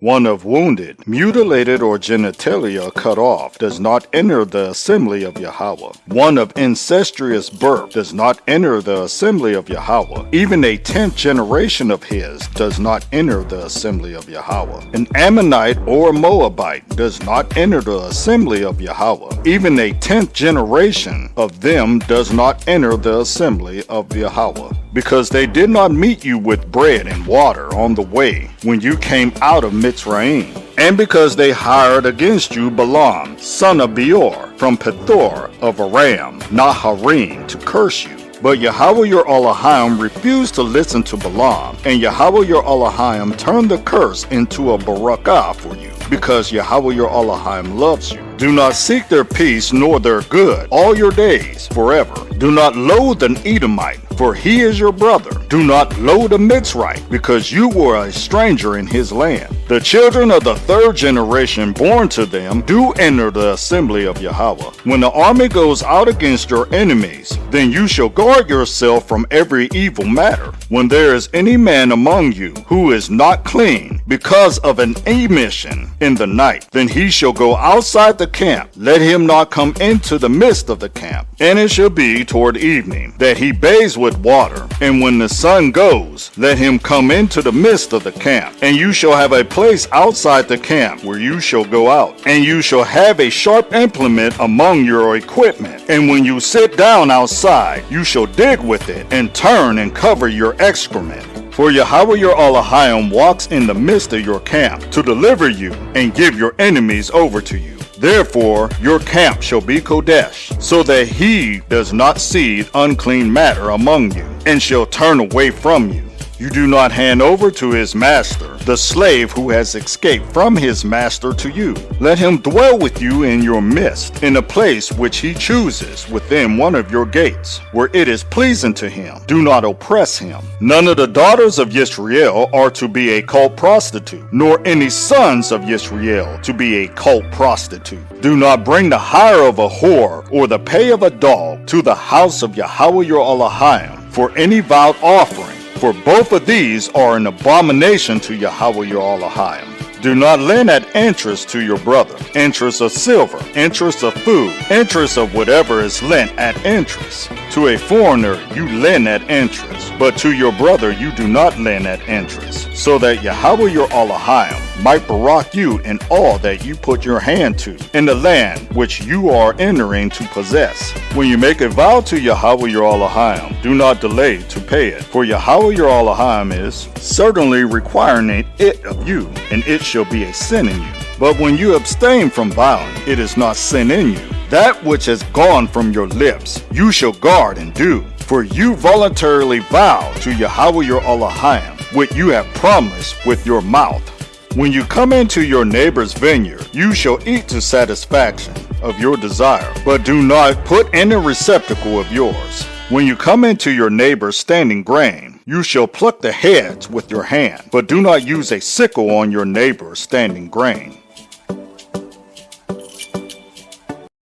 One of wounded, mutilated, or genitalia cut off does not enter the assembly of Yahweh. One of incestuous birth does not enter the assembly of Yahweh. Even a 10th generation of his does not enter the assembly of Yahweh. An Ammonite or Moabite does not enter the assembly of Yahweh. Even a 10th generation of them does not enter the assembly of Yahweh. Because they did not meet you with bread and water on the way when you came out of Mitzrayim, and because they hired against you Balaam, son of Beor, from Pethor of Aram, Naharim, to curse you. But Yahweh your Elohim refused to listen to Balaam, and Yahweh your Elohim turned the curse into a barakah for you, because Yahweh your Elohim loves you. Do not seek their peace nor their good all your days forever. Do not loathe an Edomite, for he is your brother. Do not loathe a Mitzrite, because you were a stranger in his land. The children of the 3rd generation born to them do enter the assembly of Yahweh. When the army goes out against your enemies, then you shall guard yourself from every evil matter. When there is any man among you who is not clean because of an emission in the night, then he shall go outside the camp. Let him not come into the midst of the camp. And it shall be toward evening that he bathes with water. And when the sun goes, let him come into the midst of the camp. And you shall have a place outside the camp where you shall go out. And you shall have a sharp implement among your equipment. And when you sit down outside, you shall dig with it and turn and cover your excrement. For Yahweh your Elohim walks in the midst of your camp to deliver you and give your enemies over to you. Therefore your camp shall be Kodesh, so that he does not seethe unclean matter among you, and shall turn away from you. You do not hand over to his master the slave who has escaped from his master to you. Let him dwell with you in your midst, in a place which he chooses within one of your gates, where it is pleasing to him. Do not oppress him. None of the daughters of Yisrael are to be a cult prostitute, nor any sons of Yisrael to be a cult prostitute. Do not bring the hire of a whore or the pay of a dog to the house of Yahweh your Elohim for any vowed offering. For both of these are an abomination to Yahweh your Elohim. Do not lend at interest to your brother, interest of silver, interest of food, interest of whatever is lent at interest. To a foreigner you lend at interest, but to your brother you do not lend at interest, so that Yahweh your Elohim might barak you in all that you put your hand to, in the land which you are entering to possess. When you make a vow to Yahweh your Elohim, do not delay to pay it, for Yahweh your Elohim is certainly requiring it of you, and it shall be a sin in you. But when you abstain from vowing, it is not sin in you. That which has gone from your lips, you shall guard and do. For you voluntarily vow to Yahweh your Elohim what you have promised with your mouth. When you come into your neighbor's vineyard, you shall eat to satisfaction of your desire, but do not put in a receptacle of yours. When you come into your neighbor's standing grain, you shall pluck the heads with your hand, but do not use a sickle on your neighbor's standing grain.